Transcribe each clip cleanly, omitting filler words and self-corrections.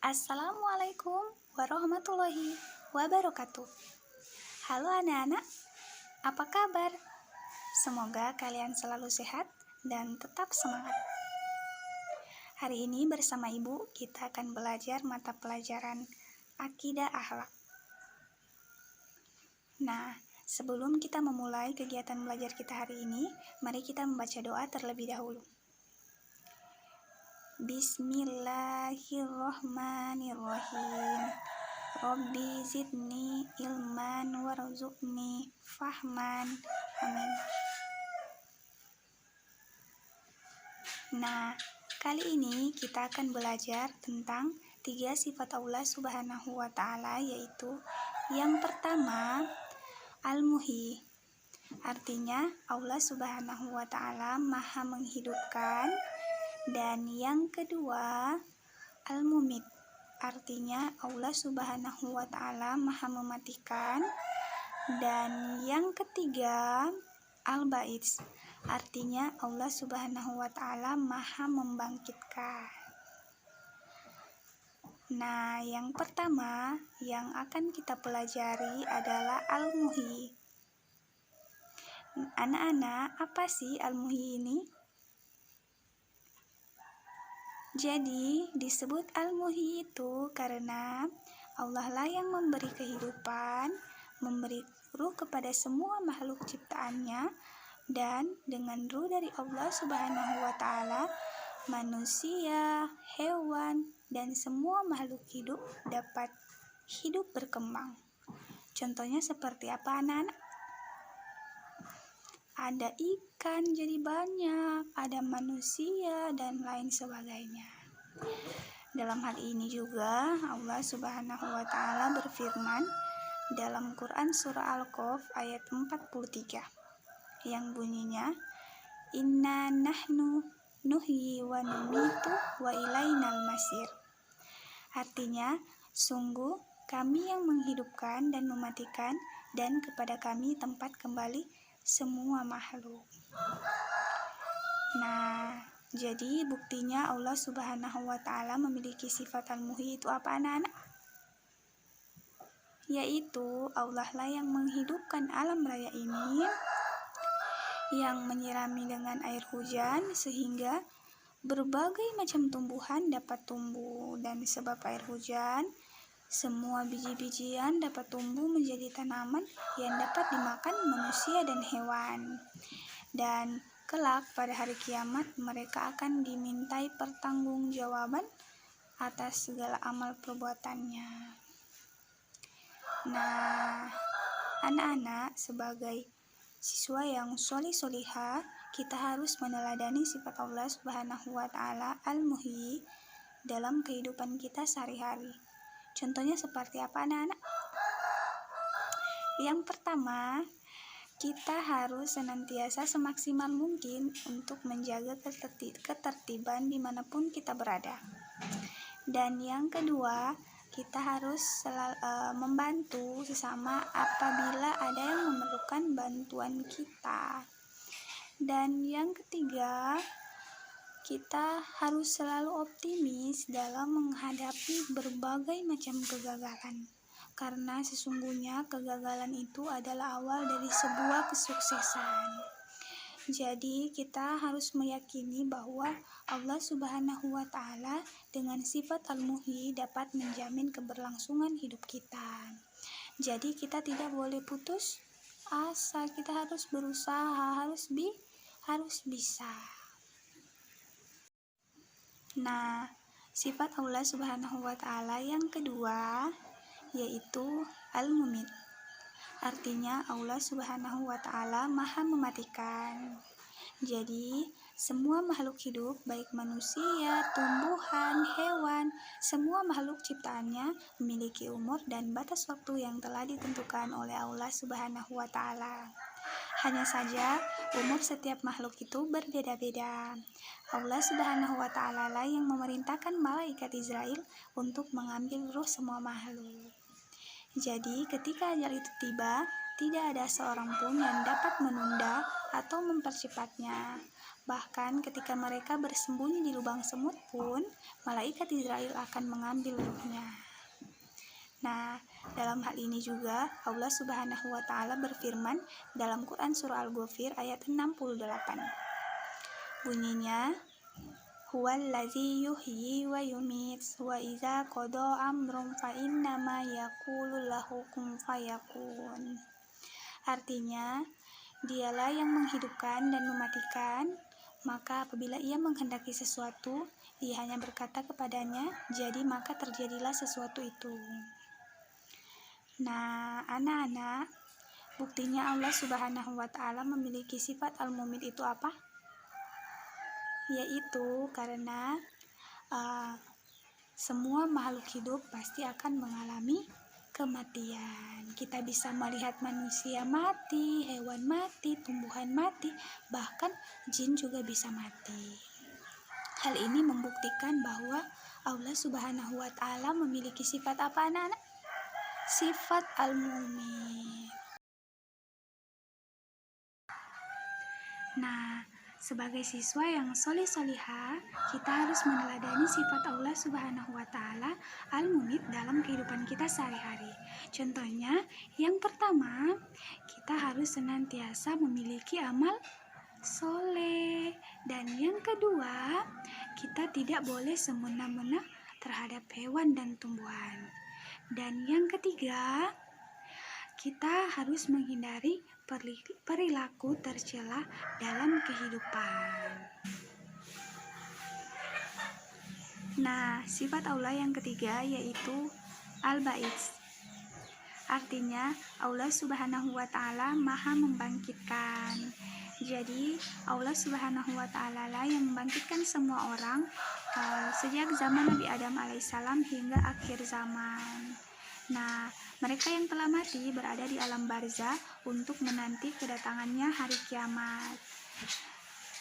Assalamualaikum warahmatullahi wabarakatuh. Halo anak-anak, apa kabar? Semoga kalian selalu sehat dan tetap semangat. Hari ini bersama Ibu kita akan belajar mata pelajaran Akidah Akhlak. Nah, sebelum kita memulai kegiatan belajar kita hari ini, mari kita membaca doa terlebih dahulu. Bismillahirrahmanirrahim. Rabbi zidni ilman warzuqni fahman. Amin. Nah, kali ini kita akan belajar tentang 3 sifat Allah Subhanahu wa Ta'ala, yaitu yang pertama, Al-Muhyi. Artinya Allah Subhanahu wa Ta'ala Maha menghidupkan. Dan yang kedua, Al-Mumit. Artinya Allah Subhanahu wa Ta'ala Maha mematikan. Dan yang ketiga, Al-Ba'its. Artinya Allah Subhanahu wa Ta'ala Maha membangkitkan. Nah, yang pertama yang akan kita pelajari adalah Al-Muhyi. Anak-anak, apa sih Al-Muhyi ini? Jadi disebut Al-Muhyi itu karena Allah lah yang memberi kehidupan, memberi ruh kepada semua makhluk ciptaannya, dan dengan ruh dari Allah Subhanahu wa Ta'ala, manusia, hewan, dan semua makhluk hidup dapat hidup berkembang. Contohnya seperti apa anak-anak? Ada ikan jadi banyak, ada manusia, dan lain sebagainya. Dalam hal ini juga Allah Subhanahu wa Ta'ala berfirman dalam Quran surah Al-Qaf ayat 43 yang bunyinya, Inna nahnu nuhyi wa numitu wa ilainal masir. Artinya, sungguh kami yang menghidupkan dan mematikan, dan kepada kami tempat kembali semua makhluk. Nah, jadi buktinya Allah Subhanahu wa Ta'ala memiliki sifat Al-Muhyi itu apa anak-anak? Yaitu Allah lah yang menghidupkan alam raya ini, yang menyirami dengan air hujan sehingga berbagai macam tumbuhan dapat tumbuh, dan sebab air hujan semua biji-bijian dapat tumbuh menjadi tanaman yang dapat dimakan manusia dan hewan. Dan kelak pada hari kiamat mereka akan dimintai pertanggungjawaban atas segala amal perbuatannya. Nah, anak-anak, sebagai siswa yang sholih-sholihah, kita harus meneladani sifat Allah Subhanahu wa Ta'ala Al-Muhyi dalam kehidupan kita sehari-hari. Contohnya seperti apa anak-anak? Yang pertama, kita harus senantiasa semaksimal mungkin untuk menjaga ketertiban dimanapun kita berada. Dan yang kedua, kita harus membantu sesama apabila ada yang memerlukan bantuan kita. Dan yang ketiga, kita harus selalu optimis dalam menghadapi berbagai macam kegagalan. Karena sesungguhnya kegagalan itu adalah awal dari sebuah kesuksesan. Jadi kita harus meyakini bahwa Allah Subhanahu wa Ta'ala dengan sifat Al-Muhyi dapat menjamin keberlangsungan hidup kita. Jadi kita tidak boleh putus asa, kita harus berusaha, harus bisa. Nah, sifat Allah Subhanahu wa Ta'ala yang kedua yaitu Al-Mumit. Artinya Allah Subhanahu wa Ta'ala Maha mematikan. Jadi, semua makhluk hidup, baik manusia, tumbuhan, hewan, semua makhluk ciptaannya memiliki umur dan batas waktu yang telah ditentukan oleh Allah Subhanahu wa Ta'ala. Hanya saja umur setiap makhluk itu berbeda-beda. Allah Subhanahu wa Ta'ala lah yang memerintahkan malaikat Israel untuk mengambil ruh semua makhluk. Jadi, ketika ajal itu tiba, tidak ada seorang pun yang dapat menunda atau mempercepatnya. Bahkan ketika mereka bersembunyi di lubang semut pun, malaikat Israel akan mengambil ruhnya. Nah, dalam hal ini juga Allah Subhanahu wa taala berfirman dalam Quran surah Al-Ghafir ayat 68. Bunyinya, Huwallazi yuhyi wa yumit wa idza qada amrun fa innama yaqulu lahu kun fayakun. Artinya, dialah yang menghidupkan dan mematikan, maka apabila ia menghendaki sesuatu, ia hanya berkata kepadanya, jadi maka terjadilah sesuatu itu. Nah, anak-anak, buktinya Allah Subhanahu wa taala memiliki sifat Al-Mumit itu apa? Yaitu karena semua makhluk hidup pasti akan mengalami kematian. Kita bisa melihat manusia mati, hewan mati, tumbuhan mati, bahkan jin juga bisa mati. Hal ini membuktikan bahwa Allah Subhanahu wa taala memiliki sifat apa, anak-anak? Sifat Al-Mumit. Nah, sebagai siswa yang solih-solihah, kita harus meneladani sifat Allah Subhanahu wa taala Al-Mumit dalam kehidupan kita sehari-hari. Contohnya, yang pertama, kita harus senantiasa memiliki amal soleh. Dan yang kedua, kita tidak boleh semena-mena terhadap hewan dan tumbuhan. Dan yang ketiga, kita harus menghindari perilaku tercela dalam kehidupan. Nah, sifat Allah yang ketiga yaitu Al-Ba'its. Artinya, Allah Subhanahu wa taala Maha membangkitkan. Jadi, Allah Subhanahu wa taala lah yang membangkitkan semua orang sejak zaman Nabi Adam alaihissalam hingga akhir zaman. Nah, mereka yang telah mati berada di alam barzah untuk menanti kedatangannya hari kiamat.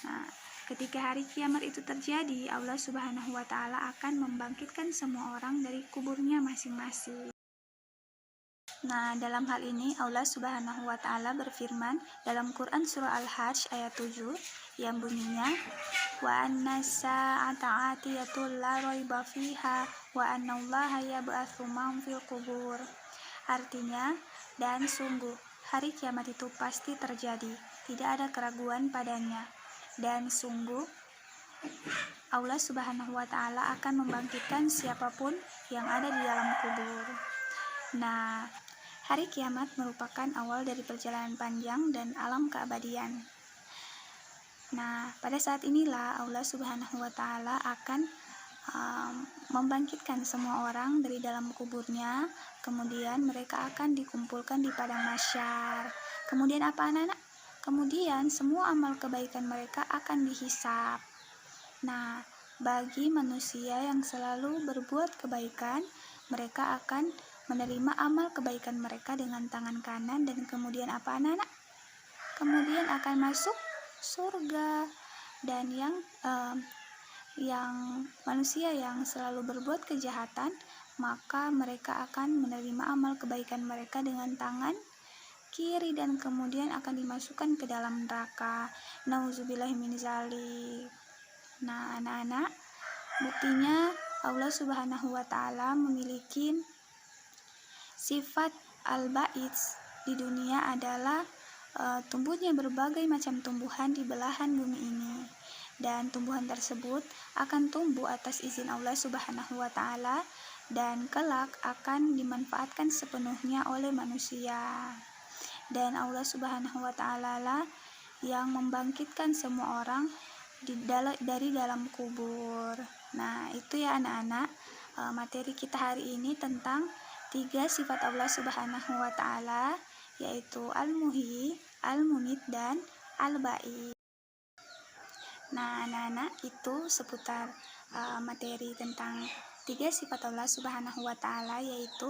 Nah, ketika hari kiamat itu terjadi, Allah Subhanahu wa taala akan membangkitkan semua orang dari kuburnya masing-masing. Nah, dalam hal ini Allah Subhanahu wa taala berfirman dalam Quran surah Al-Hajj ayat 7 yang bunyinya, wa annas-sa'ata atiyatul la raiba fiha wa annallaha yab'atsu man fil qubur. Artinya, dan sungguh hari kiamat itu pasti terjadi, tidak ada keraguan padanya. Dan sungguh Allah Subhanahu wa taala akan membangkitkan siapapun yang ada di dalam kubur. Nah, hari kiamat merupakan awal dari perjalanan panjang dan alam keabadian. Nah, pada saat inilah Allah Subhanahu wa taala akan membangkitkan semua orang dari dalam kuburnya, kemudian mereka akan dikumpulkan di padang mahsyar. Kemudian apa, anak-anak? Kemudian semua amal kebaikan mereka akan dihisap. Nah, bagi manusia yang selalu berbuat kebaikan, mereka akan menerima amal kebaikan mereka dengan tangan kanan dan kemudian apa, anak-anak? Kemudian akan masuk surga. Dan yang manusia yang selalu berbuat kejahatan, maka mereka akan menerima amal kebaikan mereka dengan tangan kiri dan kemudian akan dimasukkan ke dalam neraka. Nauzubillahi min dzalik. Nah, anak-anak, buktinya Allah Subhanahu wa taala memiliki sifat Al-Ba'its di dunia adalah tumbuhnya berbagai macam tumbuhan di belahan bumi ini. Dan tumbuhan tersebut akan tumbuh atas izin Allah Subhanahu wa taala dan kelak akan dimanfaatkan sepenuhnya oleh manusia. Dan Allah Subhanahu wa taala lah yang membangkitkan semua orang dari dalam kubur. Nah, itu ya anak-anak, materi kita hari ini tentang 3 sifat Allah Subhanahu wa taala, yaitu Al-Muhyi, Al-Mumit, dan Al-Ba'its. Nah, anak-anak, itu seputar materi tentang 3 sifat Allah Subhanahu wa taala, yaitu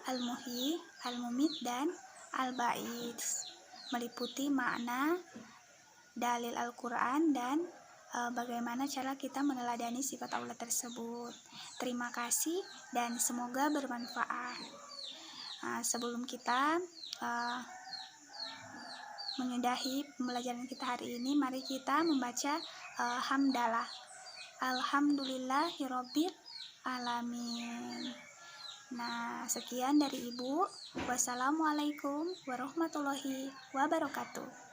Al-Muhyi, Al-Mumit, dan Al-Ba'its, meliputi makna, dalil Al-Quran, dan bagaimana cara kita meneladani sifat Allah tersebut. Terima kasih dan semoga bermanfaat. Sebelum kita menyudahi pembelajaran kita hari ini, mari kita membaca hamdalah. Alhamdulillahirabbil alamin. Nah, sekian dari Ibu. Wassalamualaikum warahmatullahi wabarakatuh.